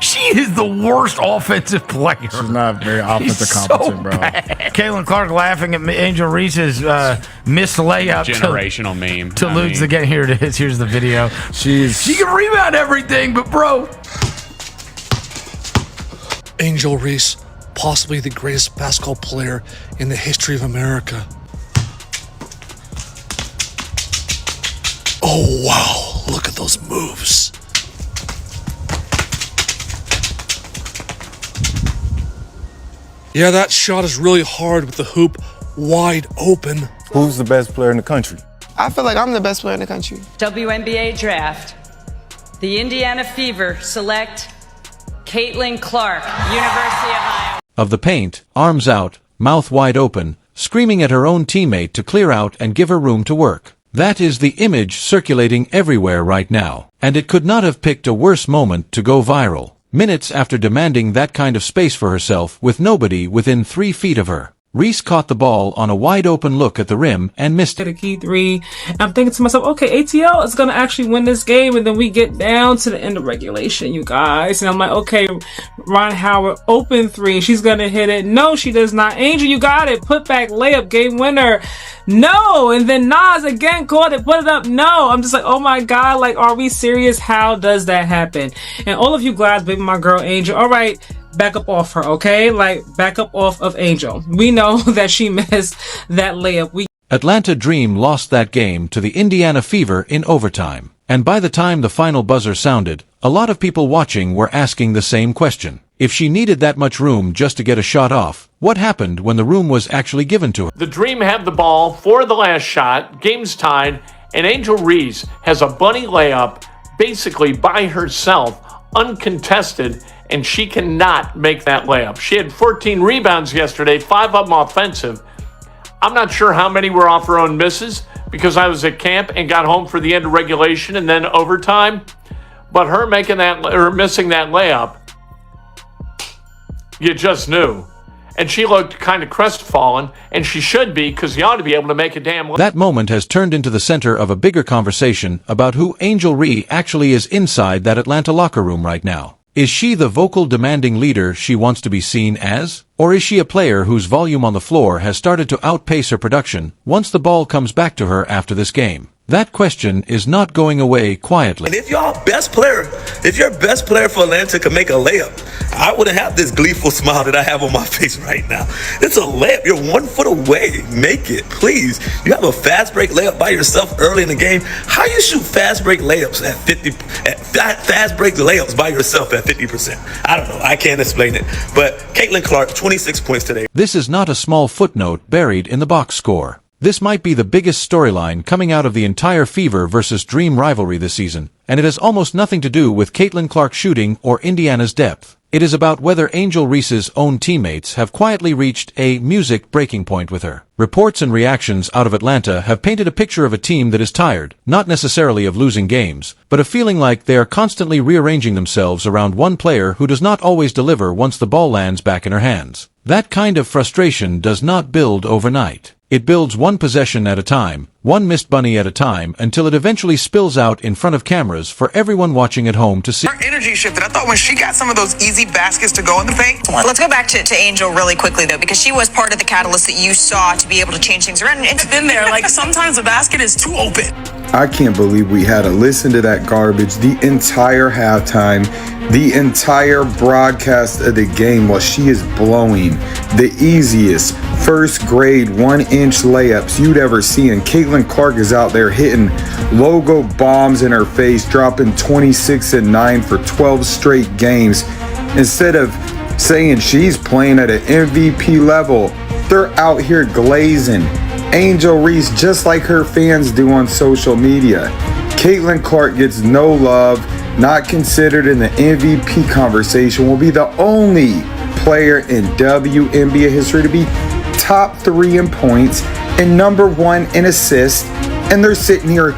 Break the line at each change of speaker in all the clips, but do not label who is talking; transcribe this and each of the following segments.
She is the worst offensive player.
She's not very offensive competent, bro.
Caitlin Clark laughing at Angel Reese's missed layup.
Generational meme.
To lose the game. Here it is. Here's the video. She can rebound everything, but bro.
Angel Reese, possibly the greatest basketball player in the history of America. Oh, wow. Look at those moves. Yeah, that shot is really hard with the hoop wide open.
Who's the best player in the country?
I feel like I'm the best player in the country.
WNBA draft. The Indiana Fever select Caitlin Clark, University of Iowa.
Of the paint, arms out, mouth wide open, screaming at her own teammate to clear out and give her room to work. That is the image circulating everywhere right now, and it could not have picked a worse moment to go viral. Minutes after demanding that kind of space for herself with nobody within 3 feet of her, Reese caught the ball on a wide-open look at the rim and missed it.
A key three. I'm thinking to myself, okay, ATL is going to actually win this game, and then we get down to the end of regulation, you guys. And I'm like, okay, Ron Howard, open three. She's going to hit it. No, she does not. Angel, you got it. Put back layup, game winner. No. And then Nas again caught it, put it up. No. I'm just like, oh my God, like, are we serious? How does that happen? And all of you guys, baby, my girl Angel, all right, back up off her, okay? Like, back up off of Angel. We know that she missed that layup.
Atlanta Dream lost that game to the Indiana Fever in overtime. And by the time the final buzzer sounded, a lot of people watching were asking the same question. If she needed that much room just to get a shot off, what happened when the room was actually given to her?
The Dream have the ball for the last shot, game's tied, and Angel Reese has a bunny layup basically by herself, uncontested, and she cannot make that layup. She had 14 rebounds yesterday, 5 of them offensive. I'm not sure how many were off her own misses because I was at camp and got home for the end of regulation and then overtime. But her making that or missing that layup, you just knew. And she looked kind of crestfallen, and she should be because you ought to be able to make a damn layup.
That moment has turned into the center of a bigger conversation about who Angel Reese actually is inside that Atlanta locker room right now. Is she the vocal demanding leader she wants to be seen as? Or is she a player whose volume on the floor has started to outpace her production once the ball comes back to her after this game? That question is not going away quietly.
And if your best player for Atlanta could make a layup, I wouldn't have this gleeful smile that I have on my face right now. It's a layup. You're 1 foot away. Make it, please. You have a fast break layup by yourself early in the game. How you shoot fast break layups at 50? Fast break layups by yourself at 50%. I don't know. I can't explain it. But Caitlin Clark, 26 points today.
This is not a small footnote buried in the box score. This might be the biggest storyline coming out of the entire Fever versus Dream rivalry this season, and it has almost nothing to do with Caitlin Clark's shooting or Indiana's depth. It is about whether Angel Reese's own teammates have quietly reached a music breaking point with her. Reports and reactions out of Atlanta have painted a picture of a team that is tired, not necessarily of losing games, but of feeling like they are constantly rearranging themselves around one player who does not always deliver once the ball lands back in her hands. That kind of frustration does not build overnight. It builds one possession at a time, one missed bunny at a time, until it eventually spills out in front of cameras for everyone watching at home to see.
Her energy shifted. I thought when she got some of those easy baskets to go in the paint.
Let's go back to Angel really quickly, though, because she was part of the catalyst that you saw to be able to change things around.
It's been there. Like, sometimes the basket is too open.
I can't believe we had to listen to that garbage the entire halftime, the entire broadcast of the game while she is blowing the easiest first grade 1-inch layups you'd ever see. And Caitlin Clark is out there hitting logo bombs in her face, dropping 26 and 9 for 12 straight games. Instead of saying she's playing at an MVP level, they're out here glazing Angel Reese just like her fans do on social media. Caitlin Clark gets no love, not considered in the MVP conversation, will be the only player in WNBA history to be top 3 in points and number 1 in assists, and they're sitting here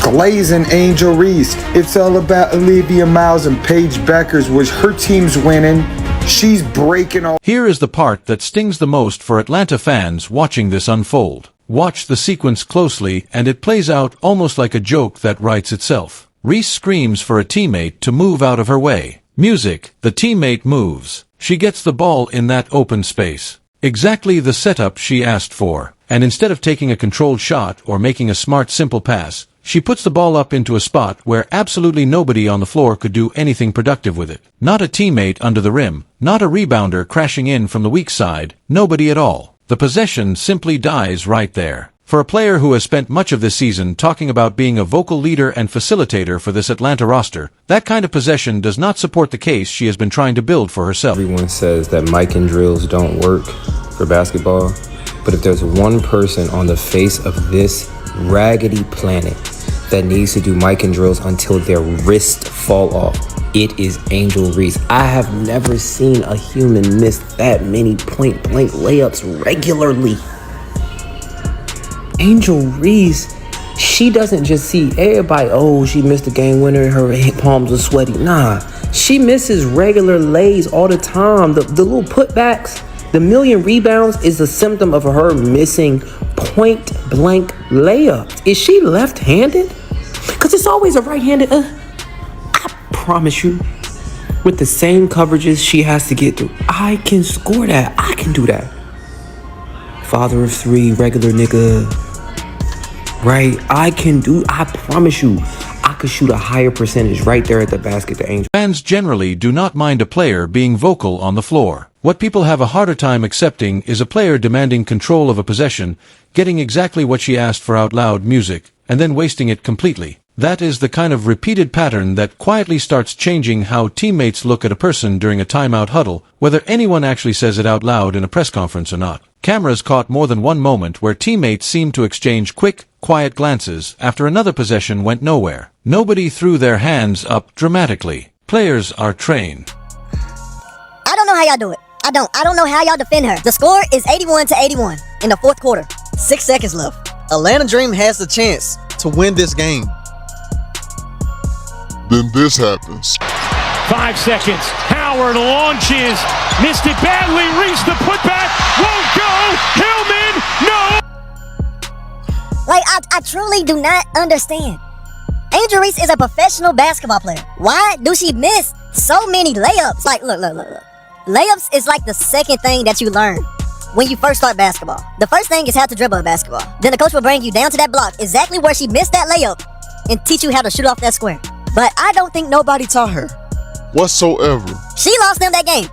glazing Angel Reese. It's all about Olivia Miles and Paige Beckers, which her team's winning. She's breaking all.
Here is the part that stings the most for Atlanta fans watching this unfold. Watch the sequence closely, and it plays out almost like a joke that writes itself. Reese screams for a teammate to move out of her way. Music, the teammate moves. She gets the ball in that open space. Exactly the setup she asked for. And instead of taking a controlled shot or making a smart simple pass, she puts the ball up into a spot where absolutely nobody on the floor could do anything productive with it. Not a teammate under the rim, not a rebounder crashing in from the weak side, nobody at all. The possession simply dies right there. For a player who has spent much of this season talking about being a vocal leader and facilitator for this Atlanta roster, that kind of possession does not support the case she has been trying to build for herself.
Everyone says that mic and drills don't work for basketball, but if there's one person on the face of this raggedy planet that needs to do mic and drills until their wrists fall off, it is Angel Reese. I have never seen a human miss that many point-blank layups regularly. Angel Reese, she doesn't just see everybody, oh, she missed a game winner, her palms are sweaty. Nah, she misses regular lays all the time. The little putbacks, the million rebounds is a symptom of her missing point-blank layups. Is she left-handed? Because it's always a right-handed, I promise you, with the same coverages she has to get through, I can score that. I can do that. Father of three, regular nigga. Right? I promise you, I could shoot a higher percentage right there at the basket to Angel.
Fans generally do not mind a player being vocal on the floor. What people have a harder time accepting is a player demanding control of a possession, getting exactly what she asked for out loud music, and then wasting it completely. That is the kind of repeated pattern that quietly starts changing how teammates look at a person during a timeout huddle, whether anyone actually says it out loud in a press conference or not. Cameras caught more than one moment where teammates seemed to exchange quick, quiet glances after another possession went nowhere. Nobody threw their hands up dramatically. Players are trained.
I don't know how y'all do it. I don't know how y'all defend her. The score is 81-81 in the fourth quarter. 6 seconds left.
Atlanta Dream has the chance to win this game.
Then this happens.
5 seconds. Howard launches. Missed it badly. Reese the putback. Won't go. Hillman. No.
Like, I truly do not understand. Angel Reese is a professional basketball player. Why do she miss so many layups? Like, look. Layups is like the second thing that you learn when you first start basketball. The first thing is how to dribble a basketball. Then the coach will bring you down to that block, exactly where she missed that layup, and teach you how to shoot off that square. But I don't think nobody taught her.
Whatsoever.
She lost them that game.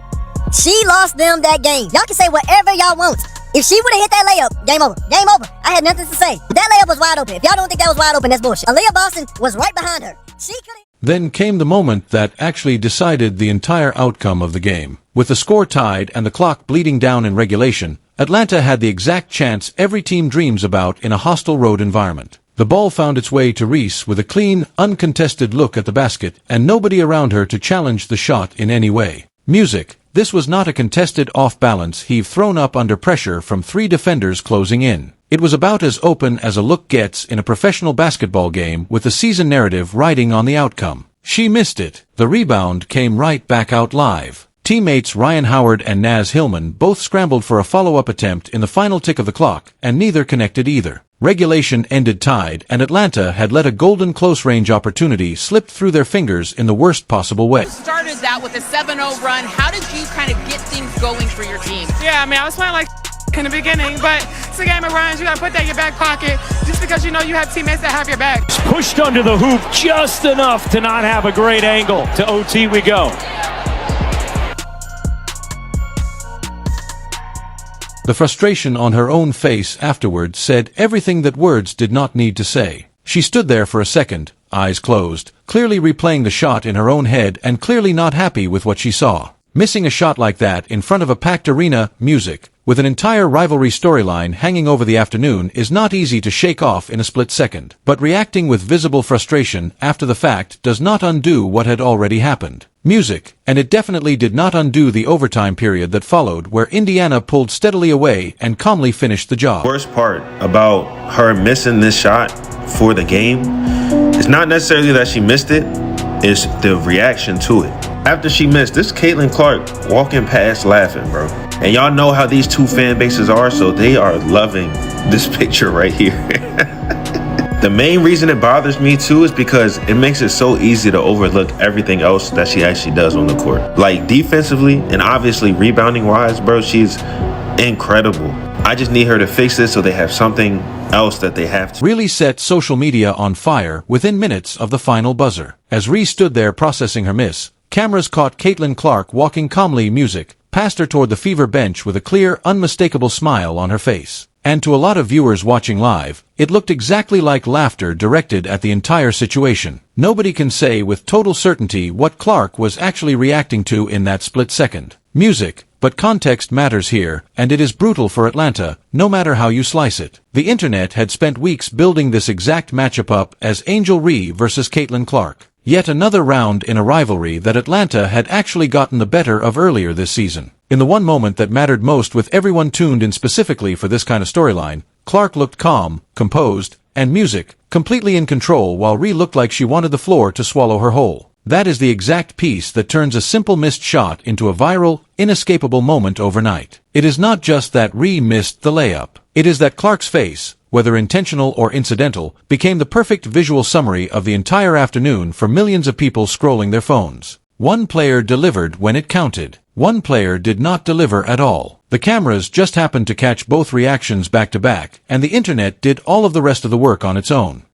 Y'all can say whatever y'all want. If she would have hit that layup, game over. Game over. I had nothing to say. That layup was wide open. If y'all don't think that was wide open, that's bullshit. Aaliyah Boston was right behind her. She couldn't.
Then came the moment that actually decided the entire outcome of the game. With the score tied and the clock bleeding down in regulation, Atlanta had the exact chance every team dreams about in a hostile road environment. The ball found its way to Reese with a clean, uncontested look at the basket and nobody around her to challenge the shot in any way. Music. This was not a contested off-balance heave thrown up under pressure from 3 defenders closing in. It was about as open as a look gets in a professional basketball game with the season narrative riding on the outcome. She missed it. The rebound came right back out live. Teammates Ryan Howard and Naz Hillman both scrambled for a follow-up attempt in the final tick of the clock, and neither connected either. Regulation ended tied, and Atlanta had let a golden close-range opportunity slip through their fingers in the worst possible way.
You started that with a 7-0 run. How did you kind of get things going for your team?
Yeah, I mean, I was playing like in the beginning, but it's a game of runs. You got to put that in your back pocket just because you know you have teammates that have your back.
Pushed under the hoop just enough to not have a great angle. To OT we go.
The frustration on her own face afterward said everything that words did not need to say. She stood there for a second, eyes closed, clearly replaying the shot in her own head and clearly not happy with what she saw. Missing a shot like that in front of a packed arena, music, with an entire rivalry storyline hanging over the afternoon is not easy to shake off in a split second. But reacting with visible frustration after the fact does not undo what had already happened. Music, and it definitely did not undo the overtime period that followed where Indiana pulled steadily away and calmly finished the job.
The worst part about her missing this shot for the game is not necessarily that she missed it, it's the reaction to it. After she missed, this Caitlin Clark walking past laughing, bro. And y'all know how these two fan bases are, so they are loving this picture right here. The main reason it bothers me too is because it makes it so easy to overlook everything else that she actually does on the court. Like defensively and obviously rebounding wise, bro, she's incredible. I just need her to fix this so they have something else that they have to.
Really set social media on fire within minutes of the final buzzer. As Reese stood there processing her miss, cameras caught Caitlin Clark walking calmly music past her toward the Fever bench with a clear, unmistakable smile on her face. And to a lot of viewers watching live, it looked exactly like laughter directed at the entire situation. Nobody can say with total certainty what Clark was actually reacting to in that split second. Music, but context matters here, and it is brutal for Atlanta, no matter how you slice it. The internet had spent weeks building this exact matchup up as Angel Reese versus Caitlin Clark. Yet another round in a rivalry that Atlanta had actually gotten the better of earlier this season. In the one moment that mattered most with everyone tuned in specifically for this kind of storyline, Clark looked calm, composed, and music, completely in control while Reese looked like she wanted the floor to swallow her whole. That is the exact piece that turns a simple missed shot into a viral, inescapable moment overnight. It is not just that Reese missed the layup. It is that Clark's face, whether intentional or incidental, became the perfect visual summary of the entire afternoon for millions of people scrolling their phones. One player delivered when it counted. One player did not deliver at all. The cameras just happened to catch both reactions back to back, and the internet did all of the rest of the work on its own.